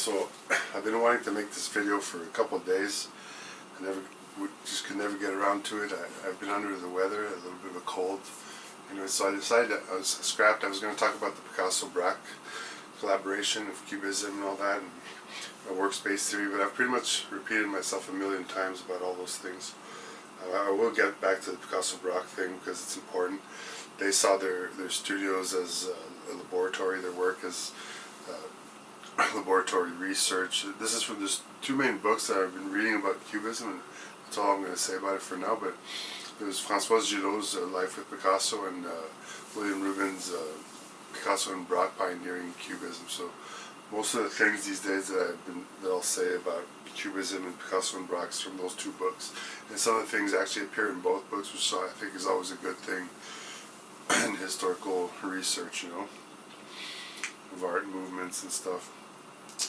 So I've been wanting to make this video for a couple of days. I just could never get around to it. I've been under the weather, a little bit of a cold. Anyway, so I decided I was scrapped. I was going to talk about the Picasso-Braque collaboration of Cubism and all that, and my workspace theory, but I've pretty much repeated myself a million times about all those things. I will get back to the Picasso-Braque thing because it's important. They saw their studios as a laboratory, their work as laboratory research. This is from there's two main books that I've been reading about Cubism, and that's all I'm going to say about it for now. But there's François Gillot's Life with Picasso and William Rubin's Picasso and Braque Pioneering Cubism. So most of the things these days that I'll say about Cubism and Picasso and Braque is from those two books, and some of the things actually appear in both books, which I think is always a good thing in historical research, you know, of art movements and stuff,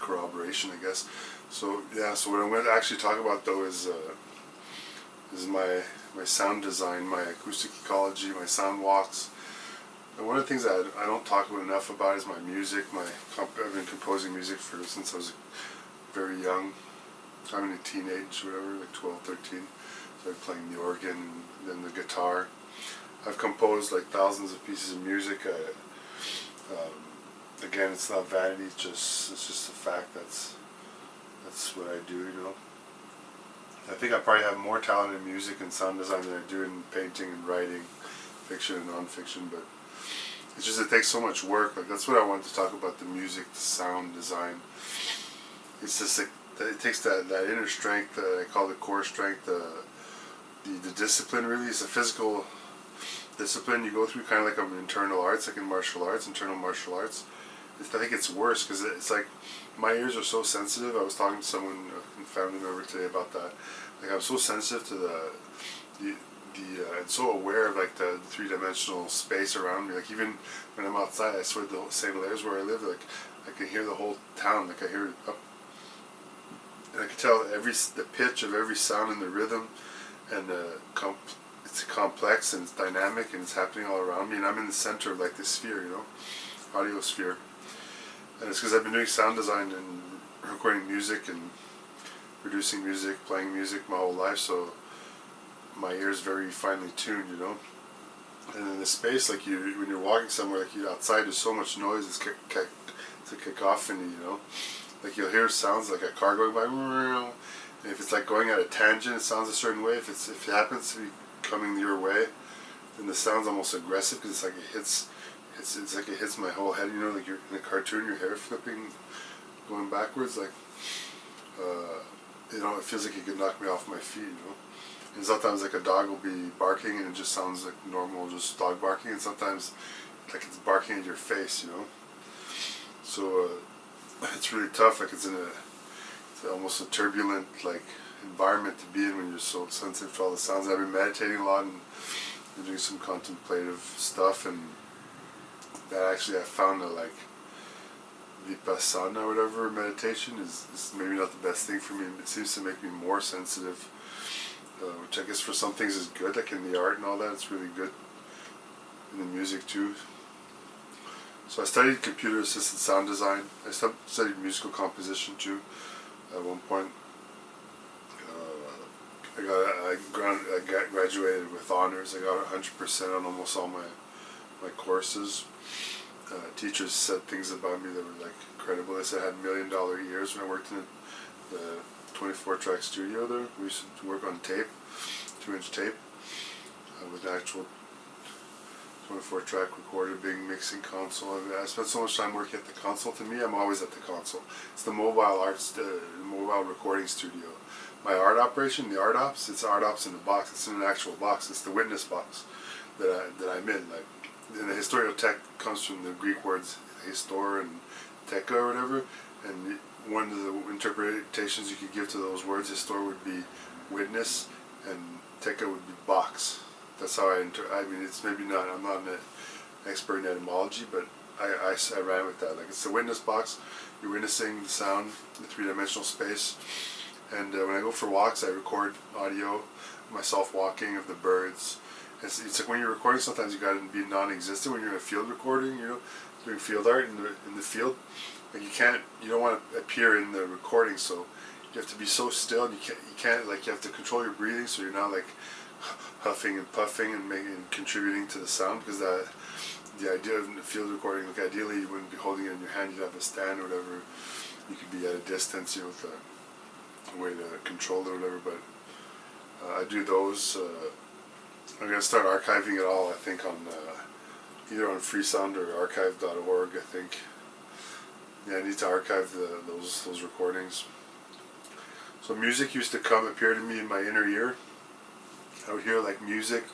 corroboration, I guess. So yeah, so what I'm going to actually talk about though is my sound design, my acoustic ecology, my sound walks. And one of the things that I don't talk enough about is my music. I've been composing music since I was very young. I'm in a teenage, whatever, like 12, 13. Started playing the organ and then the guitar. I've composed like thousands of pieces of music. Again, it's not vanity. It's just a fact. That's what I do, you know. I think I probably have more talent in music and sound design than I do in painting and writing, fiction and non-fiction. But it's just it takes so much work. Like that's what I wanted to talk about: the music, the sound design. It's just like it takes that inner strength. I call it core strength. The discipline really is a physical discipline you go through, kind of like an internal arts, like in martial arts, internal martial arts. I think it's worse because it's like my ears are so sensitive. I was talking to someone, a family member today about that. Like I'm so sensitive to and so aware of like the three-dimensional space around me. Like even when I'm outside, I swear the same layers where I live. Like I can hear the whole town. Like I hear it up, and I can tell the pitch of every sound and the rhythm, and it's complex and it's dynamic and it's happening all around me. And I'm in the center of like this sphere, you know, Audiosphere. And it's because I've been doing sound design and recording music and producing music, playing music my whole life, so my ear's very finely tuned, you know. And in the space, like when you're walking somewhere, like you're outside, there's so much noise, it's a cacophony, you know. Like you'll hear sounds like a car going by, and if it's like going at a tangent, it sounds a certain way. If it happens to be coming your way, then the sound's almost aggressive because it's like it hits. It's like it hits my whole head, you know, like you're in a cartoon, your hair flipping, going backwards, like, you know, it feels like it could knock me off my feet, you know. And sometimes like a dog will be barking and it just sounds like normal, just dog barking, and sometimes like it's barking at your face, you know. So it's really tough, like it's almost a turbulent like environment to be in when you're so sensitive to all the sounds. I've been meditating a lot and doing some contemplative stuff, and that actually I found that like vipassana or whatever meditation is maybe not the best thing for me. It seems to make me more sensitive, which I guess for some things is good, like in the art and all that. It's really good in the music too. So I studied computer assisted sound design. I studied musical composition too at one point. I graduated with honors. I got 100% on almost all my courses. Teachers said things about me that were like incredible. They said I had $1 million years when I worked in the 24-track studio there. We used to work on tape, 2-inch tape, with an actual 24-track recorder, big mixing console. I spent so much time working at the console. To me, I'm always at the console. It's the mobile recording studio. My art operation, the art ops, it's art ops in the box. It's in an actual box. It's the witness box that I'm in. Like, and the Historioteque comes from the Greek words histor and teka or whatever, and one of the interpretations you could give to those words, histor would be witness and teka would be box. That's how I mean, it's maybe not, I'm not an expert in etymology, but I ran with that. Like it's the witness box, you're witnessing the sound, the three-dimensional space, and when I go for walks, I record audio, myself walking, of the birds. It's like when you're recording, sometimes you gotta be non-existent. When you're in a field recording, you know, doing field art in the field, like you don't want to appear in the recording, so you have to be so still, and you can't like, you have to control your breathing, so you're not like huffing and puffing and contributing to the sound, because the idea of the field recording, like ideally you wouldn't be holding it in your hand, you'd have a stand or whatever, you could be at a distance, with a way to control it or whatever, but I do those. I'm going to start archiving it all, I think, on either on Freesound or archive.org, I think. Yeah, I need to archive those recordings. So music used to appear to me in my inner ear. I would hear like music.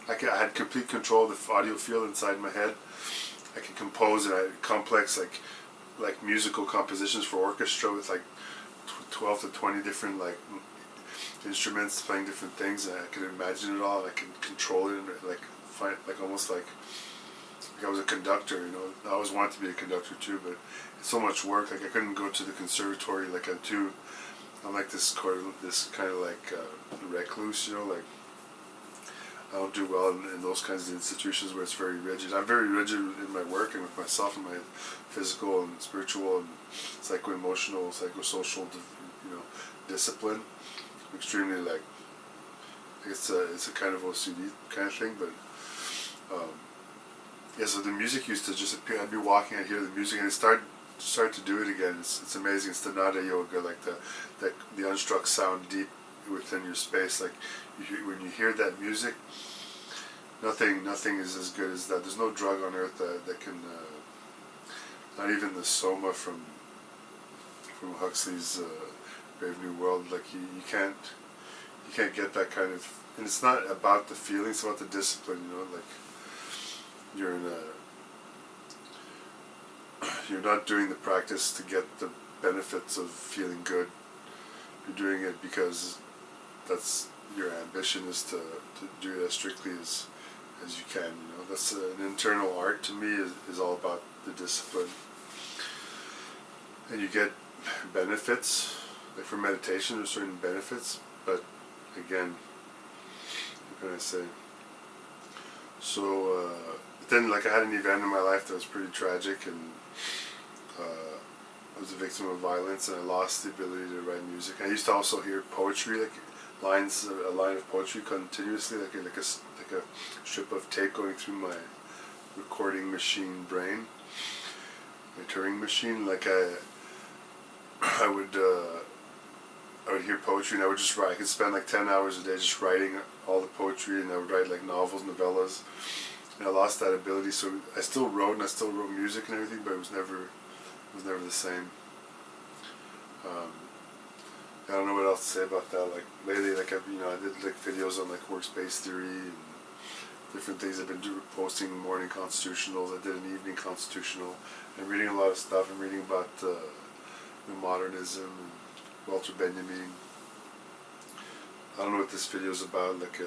I had complete control of the audio field inside my head. I could compose, and I had complex like musical compositions for orchestra with like 12 to 20 different like instruments playing different things, and I could imagine it all, and I could control it, and like almost like I was a conductor, I always wanted to be a conductor too, but it's so much work, like I couldn't go to the conservatory, like I'm like this kind of like recluse, like I don't do well in those kinds of institutions where it's very rigid. I'm very rigid in my work and with myself and my physical and spiritual and psycho-emotional, psychosocial, discipline. I'm extremely like, it's a kind of OCD kind of thing, but yeah. So the music used to just appear. I'd be walking, I'd hear the music, and it start to do it again. It's amazing. It's the nada yoga, like the unstruck sound deep within your space. Like when you hear that music, nothing is as good as that. There's no drug on earth that can, not even the soma from Huxley's Brave New World. Like you can't get that kind of. And it's not about the feelings, it's about the discipline. Like you're not doing the practice to get the benefits of feeling good. You're doing it because that's your ambition, is to do it as strictly as you can. That's an internal art to me, is all about the discipline. And you get benefits, like for meditation there's certain benefits, but again, what can I say? So then, like, I had an event in my life that was pretty tragic, and I was a victim of violence, and I lost the ability to write music. I used to also hear poetry, like a line of poetry continuously, like a strip of tape going through my recording machine brain, my Turing machine. Like I would hear poetry, and I would just write. I could spend like 10 hours a day just writing all the poetry, and I would write like novels, novellas. And I lost that ability, so I still wrote, and I still wrote music and everything, but it was never the same. I don't know what else to say about that. Like lately, like I did like videos on like workspace theory and different things. I've been posting morning constitutionals. I did an evening constitutional. I'm reading a lot of stuff. I'm reading about New Modernism and Walter Benjamin. I don't know what this video is about. Like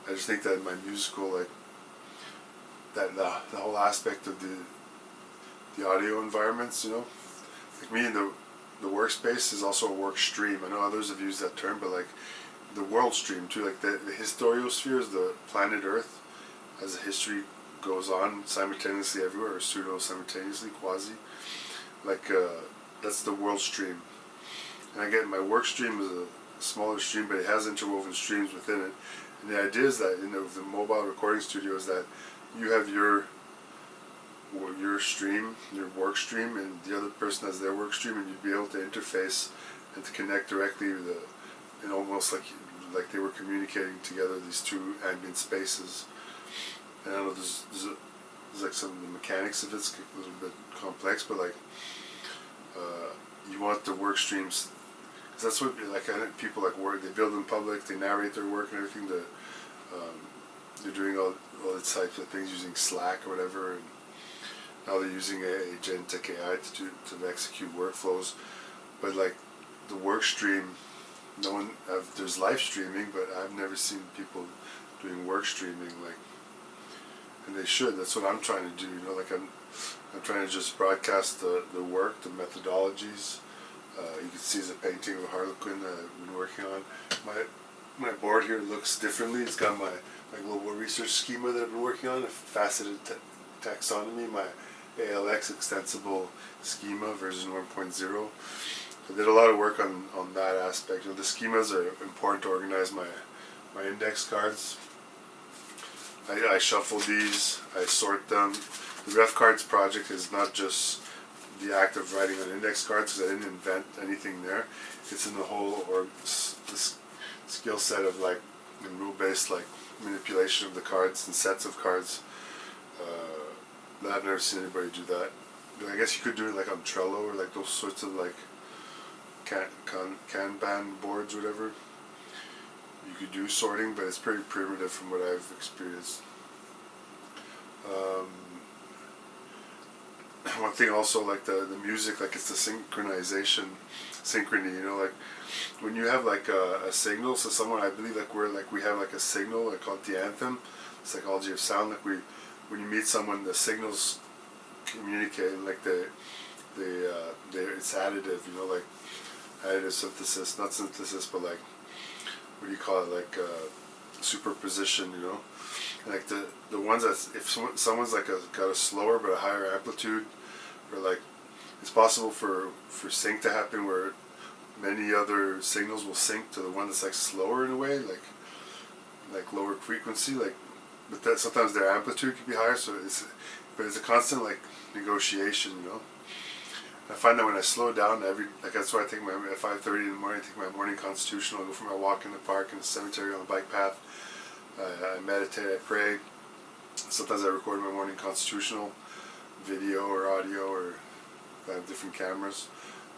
I just think that my musical, like that the whole aspect of the audio environments, like me, and the workspace is also a work stream. I know others have used that term, but like the world stream too, like the Historiosphere is the planet Earth as the history goes on simultaneously everywhere, or pseudo-simultaneously, quasi. Like that's the world stream. And I get my work stream is a smaller stream, but it has interwoven streams within it. And the idea is that the mobile recording studio is that you have your stream, your work stream, and the other person has their work stream, and you'd be able to interface and to connect directly with and almost like they were communicating together, these two ambient spaces. And I don't know, there's like some of the mechanics of it's a little bit complex, but like you want the work streams, because that's what like I think people like work. They build in public, they narrate their work and everything. They're doing all these types of things using Slack or whatever, and now they're using agentic AI to execute workflows. But like the work stream, there's live streaming, but I've never seen people doing work streaming, like, and they should. That's what I'm trying to do. Like I'm trying to just broadcast the work, the methodologies. You can see the painting of Harlequin that I've been working on. My board here looks differently. It's got my global research schema that I've been working on, a faceted taxonomy, my ALX Extensible Schema version 1.0. I did a lot of work on that aspect. The schemas are important to organize my index cards. I shuffle these, I sort them. The Refcards project is not just the act of writing on index cards, because I didn't invent anything there. It's in the whole this skill set of and rule-based manipulation of the cards and sets of cards. I've never seen anybody do that. But I guess you could do it on Trello or those sorts of Kanban boards or whatever. You could do sorting, but it's pretty primitive from what I've experienced. One thing also, the music, it's the synchrony, when you have a signal, so someone, I believe we have a signal, called the anthem, psychology of sound, when you meet someone, the signals communicate, it's additive, additive synthesis, not synthesis, but what do you call it, superposition, and the ones that, if someone's got a slower but a higher amplitude, or it's possible for sync to happen where many other signals will sync to the one that's slower in a way, lower frequency, but that sometimes their amplitude can be higher, but it's a constant negotiation, I find that when I slow down, that's why I take at 5:30 in the morning, I take my morning constitutional, I go for my walk in the park, in the cemetery, on the bike path, I meditate, I pray. Sometimes I record my morning constitutional, video or audio, or I have different cameras,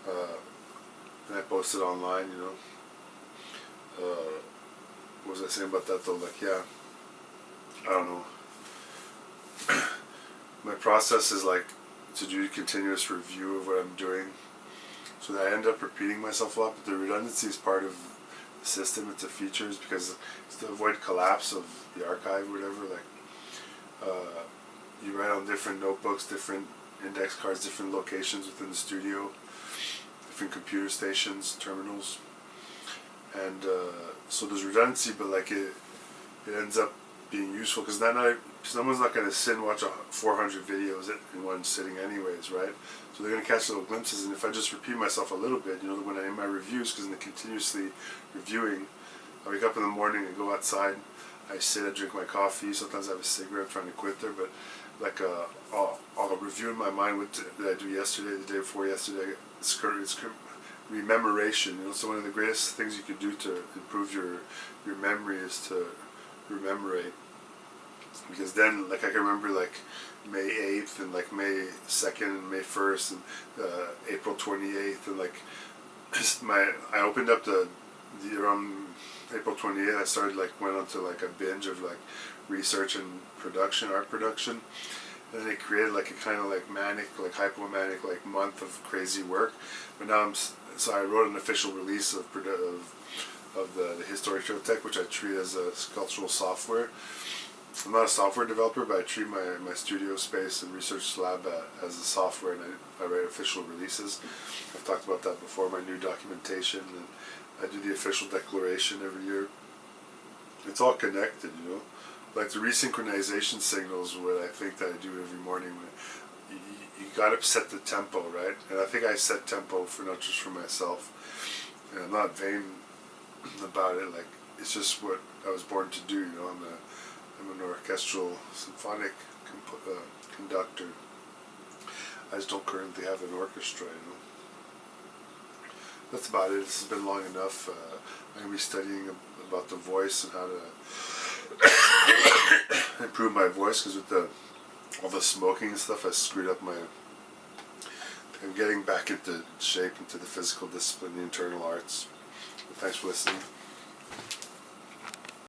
and I post it online, what was I saying about that though? I don't know. My process is to do continuous review of what I'm doing, so that I end up repeating myself a lot, but the redundancy is part of the system, it's a feature, because it's to avoid collapse of the archive or whatever, you write on different notebooks, different index cards, different locations within the studio, different computer stations, terminals, and so there's redundancy, but it ends up being useful, because someone's not going to sit and watch 400 videos in one sitting anyways, right? So they're going to catch little glimpses, and if I just repeat myself a little bit, when I'm in my reviews, because in the continuously reviewing, I wake up in the morning and go outside, I sit, I drink my coffee, sometimes I have a cigarette, I'm trying to quit there, but I'll review in my mind what did I do yesterday, the day before yesterday. It's Rememberation, so one of the greatest things you could do to improve your memory is to rememberate, because then I can remember May 8th and May 2nd and May 1st and April 28th, and I opened up around April 28th I started went on to a binge of research and production, art production, and then it created a kind of manic, hypomanic month of crazy work. But now so I wrote an official release of the Historioteque, which I treat as a sculptural software. I'm not a software developer, but I treat my studio space and research lab as a software, and I write official releases. I've talked about that before, my new documentation, and I do the official declaration every year. It's all connected, the resynchronization signals, what I think that I do every morning. You gotta set the tempo, right? And I think I set tempo not just for myself, and I'm not vain about it. It's just what I was born to do. I'm an orchestral symphonic conductor. I just don't currently have an orchestra. That's about it. This has been long enough. I'm gonna be studying about the voice and how to improve my voice, because with all the smoking and stuff, I screwed up I'm getting back into shape, into the physical discipline, the internal arts. Thanks for listening.